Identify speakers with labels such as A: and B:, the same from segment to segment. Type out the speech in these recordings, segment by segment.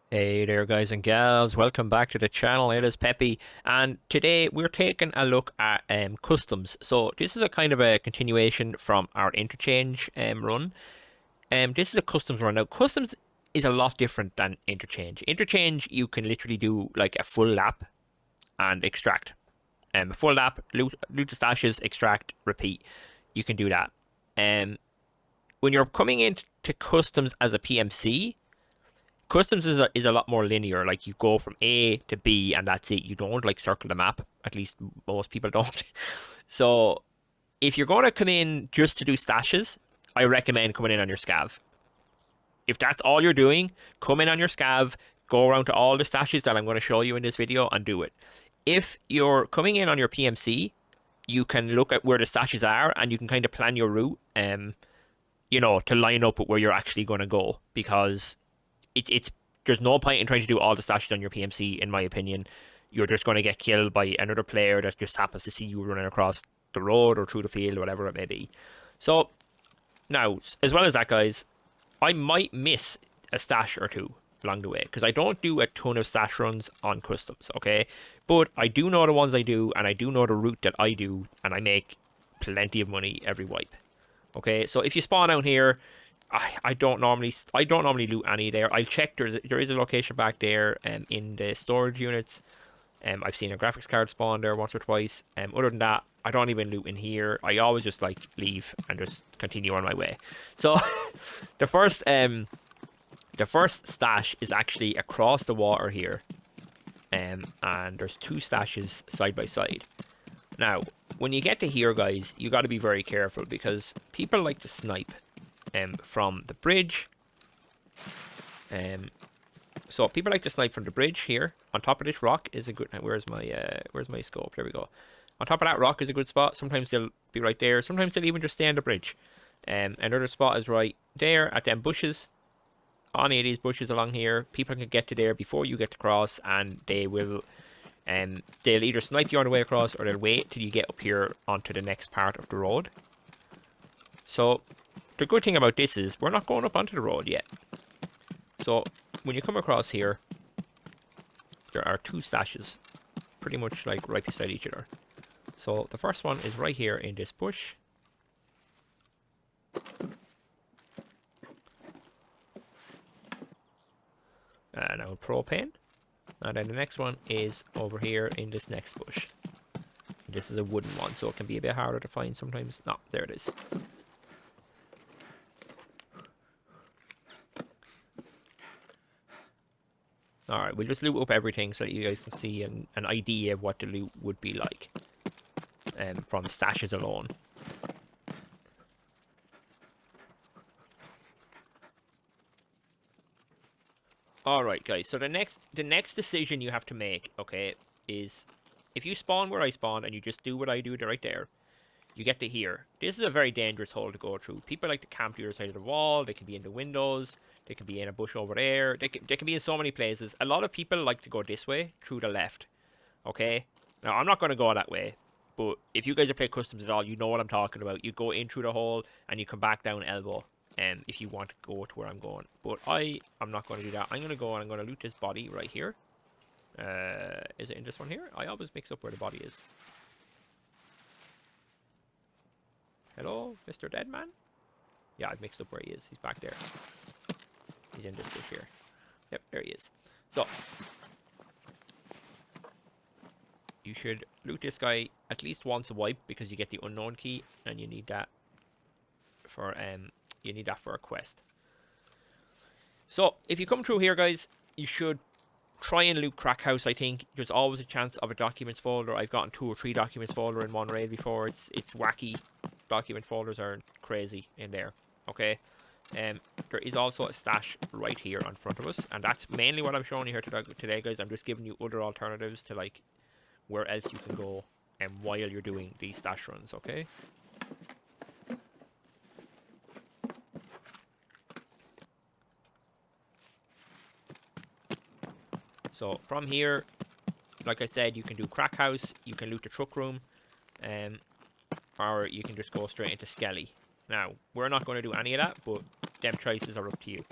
A: Hey there, guys and gals. Welcome back to the channel. It is Peppy, and today we're taking a look at customs. So this is a kind of a continuation from our interchange run. This is a customs run. Now, customs is a lot different than interchange. Interchange, you can literally do like a full lap and extract. A full lap, loot the stashes, extract, repeat. You can do that. When you're coming into customs as a PMC. Customs is a lot more linear. Like you go from A to B and that's it. You don't like circle the map. At least most people don't. So if you're going to come in just to do stashes, I recommend coming in on your scav. If that's all you're doing, come in on your scav, go around to all the stashes that I'm going to show you in this video and do it. If you're coming in on your PMC, you can look at where the stashes are and you can kind of plan your route, to line up with where you're actually going to go because it's there's no point in trying to do all the stashes on your PMC, in my opinion. You're just going to get killed by another player that just happens to see you running across the road or through the field, or whatever it may be. So now, as well as that, guys, I might miss a stash or two along the way because I don't do a ton of stash runs on customs, okay? But I do know the ones I do, and I do know the route that I do, and I make plenty of money every wipe. Okay, so if you spawn out here, I don't normally loot any there. I'll check. There is a location back there in the storage units. I've seen a graphics card spawn there once or twice. Other than that, I don't even loot in here. I always just like leave and just continue on my way. So the first stash is actually across the water here. And there's two stashes side by side. Now, when you get to here, guys, you got to be very careful because people like to snipe from the bridge. So people like to snipe from the bridge here. On top of this rock is a good. Where's my scope? There we go. On top of that rock is a good spot. Sometimes they'll be right there. Sometimes they'll even just stay on the bridge. Another spot is right there at them bushes. On any of these bushes along here, people can get to there before you get to cross, and they will. They'll either snipe you on the way across, or they'll wait till you get up here onto the next part of the road. So the good thing about this is we're not going up onto the road yet. So when you come across here, there are two stashes pretty much like right beside each other. So the first one is right here in this bush. Now propane. And then the next one is over here in this next bush. This is a wooden one, so it can be a bit harder to find sometimes. No, there it is. Alright, we'll just loot up everything so that you guys can see an idea of what the loot would be like from stashes alone. Alright, guys, so the next decision you have to make, okay, is if you spawn where I spawn and you just do what I do right there, you get to here. This is a very dangerous hole to go through. People like to camp to the other side of the wall. They can be in the windows. They can be in a bush over there. They can be in so many places. A lot of people like to go this way, through the left. Okay? Now, I'm not going to go that way. But if you guys have played customs at all, you know what I'm talking about. You go in through the hole, and you come back down elbow. If you want to go to where I'm going. But I'm not going to do that. I'm going to go and I'm going to loot this body right here. Is it in this one here? I always mix up where the body is. Hello, Mr. Deadman? Yeah, I've mixed up where he is. He's back there. He's in this bush here. Yep, there he is. So, you should loot this guy at least once a wipe because you get the unknown key, and you need that for a quest. So, if you come through here, guys, you should try and loot Crack House. I think there's always a chance of a documents folder. I've gotten 2 or 3 documents folder in one raid before. It's wacky. Document folders are crazy in there. Okay, there is also a stash right here in front of us, and that's mainly what I'm showing you here today, guys. I'm just giving you other alternatives to like where else you can go and while you're doing these stash runs. Okay. So from here, like I said, you can do Crack House, you can loot the truck room, or you can just go straight into Skelly. Now, we're not going to do any of that, but them choices are up to you.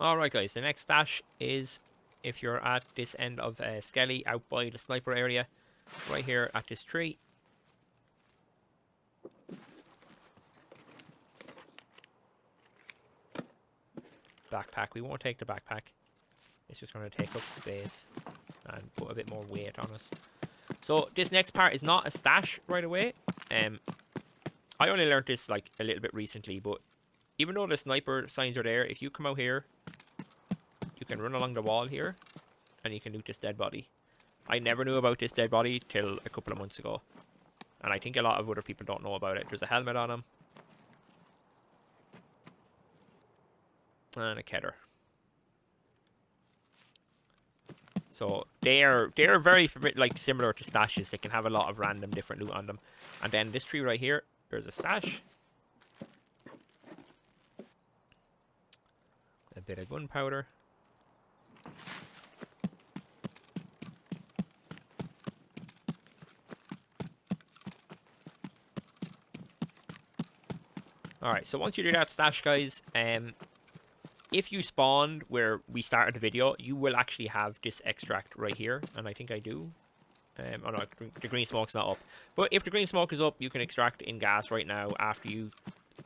A: Alright guys, the next stash is if you're at this end of Skelly, out by the sniper area, right here at this tree. Backpack, we won't take the backpack. It's just going to take up space and put a bit more weight on us. So this next part is not a stash right away. I only learned this like a little bit recently, but even though the sniper signs are there, if you come out here, you can run along the wall here and you can loot this dead body. I never knew about this dead body till a couple of months ago, and I think a lot of other people don't know about it. There's a helmet on him and a Keter. So they're very like similar to stashes. They can have a lot of random different loot on them. And then this tree right here, there's a stash. A bit of gunpowder. Alright, so once you do that stash, guys, if you spawned where we started the video, you will actually have this extract right here. And I think I do. Oh no, the green smoke's not up. But if the green smoke is up, you can extract in gas right now after you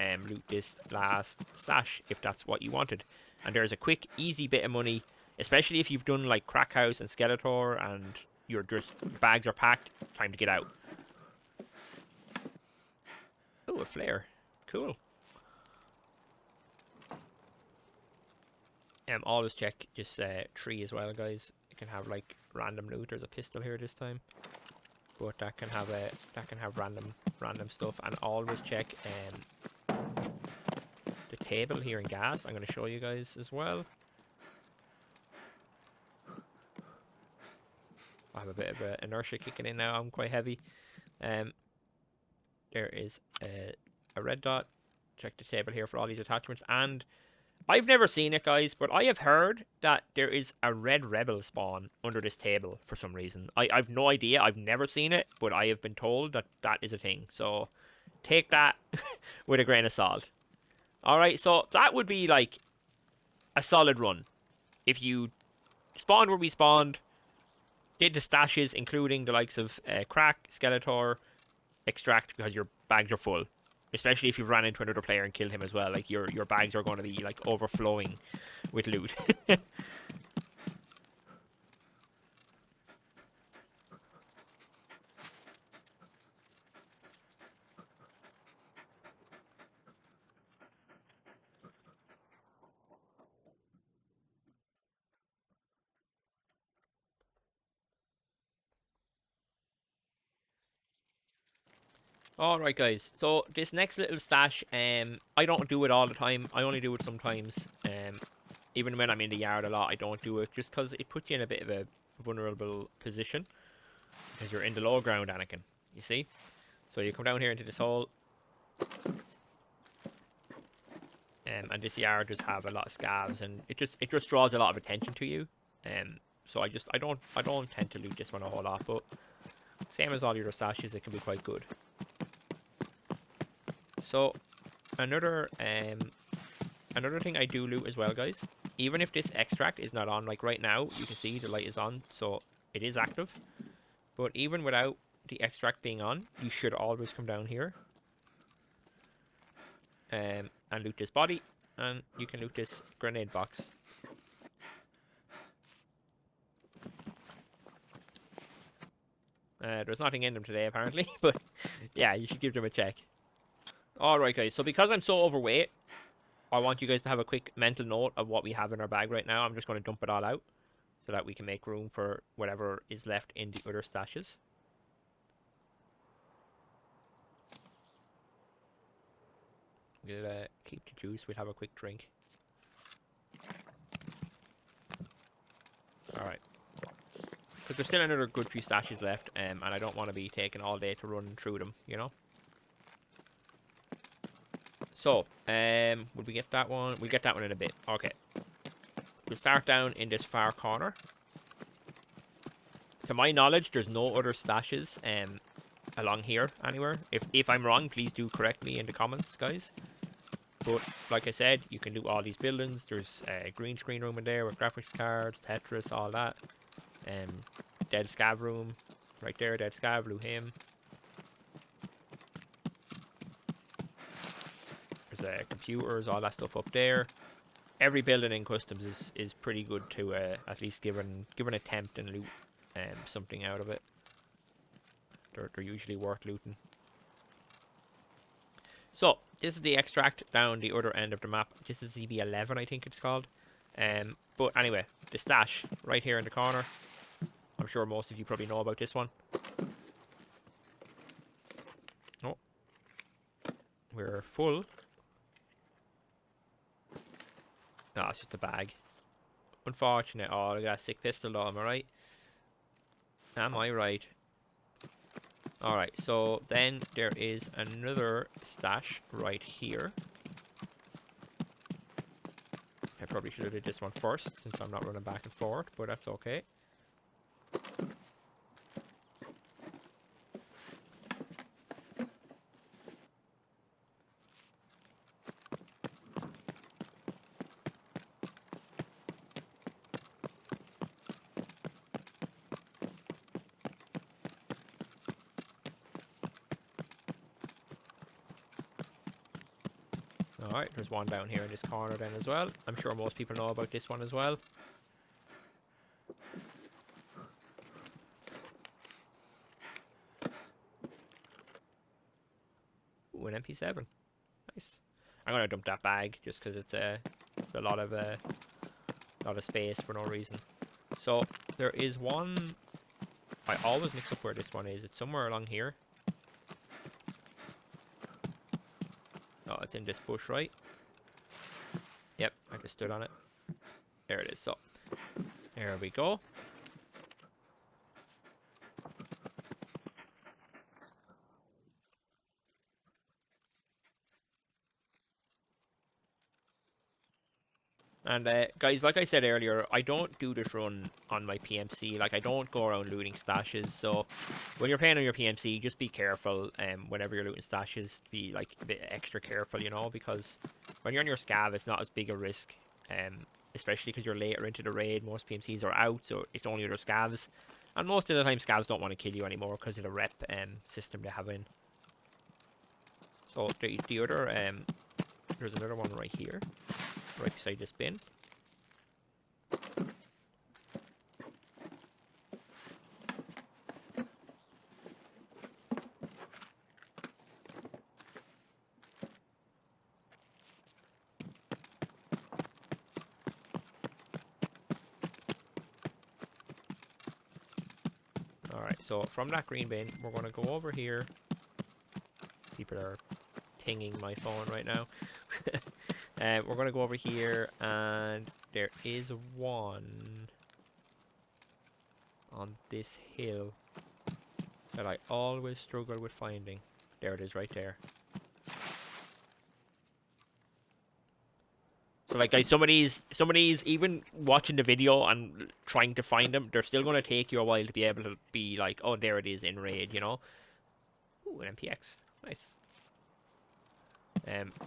A: loot this last stash, if that's what you wanted. And there's a quick, easy bit of money, especially if you've done like Crack House and Skeletor and your bags are packed. Time to get out. Oh, a flare. Cool. Always check this tree as well, guys. It can have like random loot. There's a pistol here this time, but that can have random stuff. And always check the table here in gas. I'm going to show you guys as well. I have a bit of inertia kicking in now. I'm quite heavy. There is a red dot. Check the table here for all these attachments. And I've never seen it, guys, but I have heard that there is a red rebel spawn under this table for some reason. I've no idea. I've never seen it, but I have been told that that is a thing. So take that with a grain of salt. Alright, so that would be like a solid run. If you spawned where we spawned, did the stashes, including the likes of Crack, Skeletor, Extract, because your bags are full. Especially if you've ran into another player and killed him as well. Like, your bags are going to be, like, overflowing with loot. Alright, guys. So, this next little stash, I don't do it all the time. I only do it sometimes. Even when I'm in the yard a lot, I don't do it. Just because it puts you in a bit of a vulnerable position. Because you're in the low ground, Anakin. You see? So, you come down here into this hole. And this yard does have a lot of scavs. And it just draws a lot of attention to you. So, I don't tend to loot this one a whole lot. But, same as all your stashes, it can be quite good. So, another thing I do loot as well, guys. Even if this extract is not on, like right now, you can see the light is on, so it is active. But even without the extract being on, you should always come down here. And loot this body, and you can loot this grenade box. There's nothing in them today, apparently, but yeah, you should give them a check. Alright, guys, so because I'm so overweight, I want you guys to have a quick mental note of what we have in our bag right now. I'm just going to dump it all out so that we can make room for whatever is left in the other stashes. We'll keep the juice. We'll have a quick drink. Alright. Because there's still another good few stashes left, and I don't want to be taking all day to run through them, you know? So, would we get that one? We'll get that one in a bit. Okay. We'll start down in this far corner. To my knowledge, there's no other stashes along here anywhere. If I'm wrong, please do correct me in the comments, guys. But like I said, you can do all these buildings. There's a green screen room in there with graphics cards, Tetris, all that. Dead Scav room, right there. Dead Scav, blew him. There's computers, all that stuff up there. Every building in customs is pretty good to at least give an attempt and loot something out of it. They're usually worth looting. So this is the extract down the other end of the map. This is ZB11, I think it's called. But anyway, the stash right here in the corner. I'm sure most of you probably know about this one. Oh, we're full. No, it's just a bag. Unfortunate. Oh, I got a sick pistol though, am I right? Am I right? Alright, so then there is another stash right here. I probably should have did this one first since I'm not running back and forth, but that's okay. Alright, there's one down here in this corner then as well. I'm sure most people know about this one as well. Ooh, an MP7. Nice. I'm gonna dump that bag just because it's a lot of space for no reason. So there is one. I always mix up where this one is. It's somewhere along here. Oh, it's in this bush, right? Yep, I just stood on it. There it is. So there we go. And guys, like I said earlier, I don't do this run on my PMC. Like, I don't go around looting stashes. So when you're playing on your PMC, just be careful. Whenever you're looting stashes, be like a bit extra careful, you know, because when you're on your scav, it's not as big a risk. Especially because you're later into the raid. Most PMCs are out, so it's only other scavs. And most of the time, scavs don't want to kill you anymore because of the rep system they have in. So the other there's another one right here, right beside this bin. Alright, so from that green bin, we're going to go over here. People are pinging my phone right now. We're going to go over here, and there is one on this hill that I always struggle with finding. There it is, right there. So, like, guys, some of these, even watching the video and trying to find them, they're still going to take you a while to be able to be like, oh, there it is in raid, you know? Ooh, an MPX. Nice.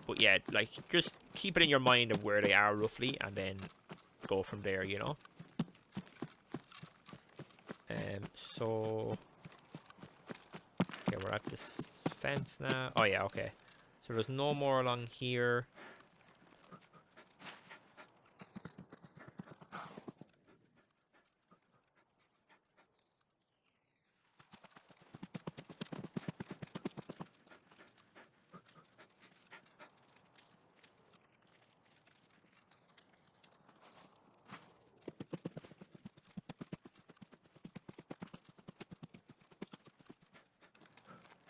A: But yeah, like, just keep it in your mind of where they are roughly, and then go from there, you know? So... okay, we're at this fence now. Oh, yeah, okay. So there's no more along here.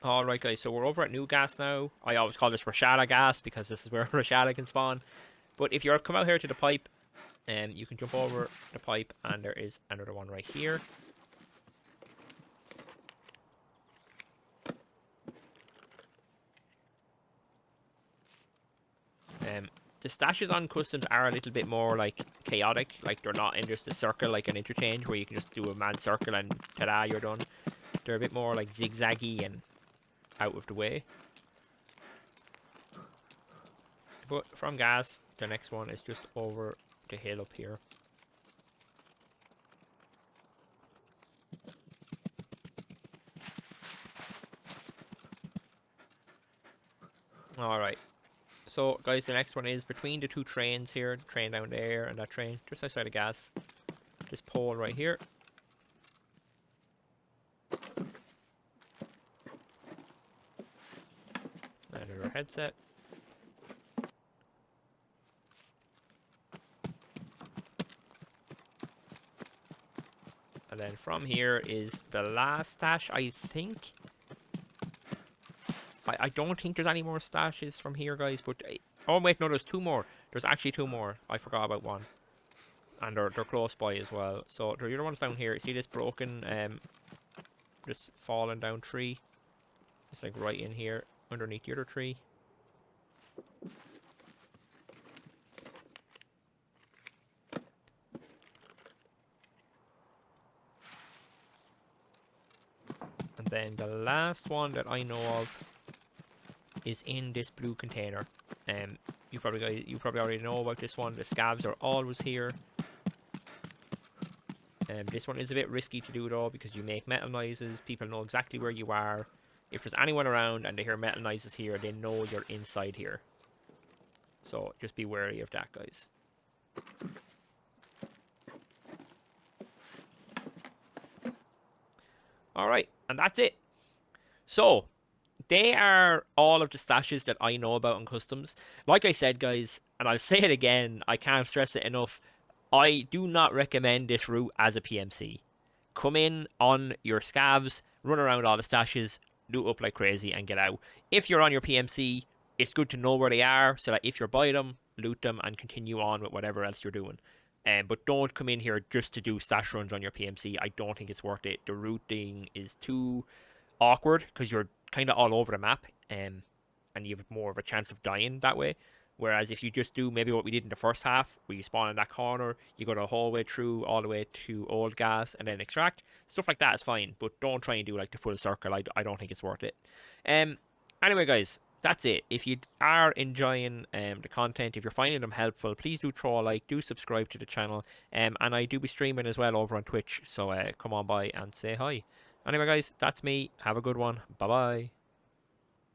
A: Alright guys, so we're over at New Gas now. I always call this Rashada Gas because this is where Rashada can spawn. But if you come out here to the pipe, you can jump over the pipe, and there is another one right here. The stashes on customs are a little bit more like chaotic. Like, they're not in just a circle like an interchange where you can just do a mad circle and ta-da, you're done. They're a bit more like zigzaggy and out of the way. But from gas, the next one is just over the hill up here. Alright. So, guys, the next one is between the two trains here. The train down there and that train just outside of gas. This pole right here. Another headset. And then from here is the last stash, I think. I don't think there's any more stashes from here, guys, but... Oh, wait, no, there's two more. There's actually two more. I forgot about one. And they're close by as well. So, the other one's down here. See this broken, just fallen down tree? It's like right in here, underneath the other tree. And then the last one that I know of is in this blue container. You probably already know about this one. The scavs are always here. This one is a bit risky to do though because you make metal noises. People know exactly where you are. If there's anyone around and they hear metal noises here, they know you're inside here. So just be wary of that, guys. Alright, and that's it. So, they are all of the stashes that I know about in customs. Like I said, guys, and I'll say it again, I can't stress it enough, I do not recommend this route as a PMC. Come in on your scavs, run around all the stashes, loot up like crazy, and get out. If you're on your PMC, it's good to know where they are, so that if you're by them, loot them, and continue on with whatever else you're doing. But don't come in here just to do stash runs on your PMC. I don't think it's worth it. The routing is too awkward because you're kind of all over the map, and you have more of a chance of dying that way. Whereas if you just do maybe what we did in the first half, where you spawn in that corner, you go the whole way through, all the way to old gas, and then extract, stuff like that is fine, but don't try and do like the full circle. I don't think it's worth it. Anyway, guys, that's it. If you are enjoying the content, if you're finding them helpful, please do throw a like, do subscribe to the channel, and I do be streaming as well over on Twitch, so come on by and say hi. Anyway, guys, that's me. Have a good one. Bye bye.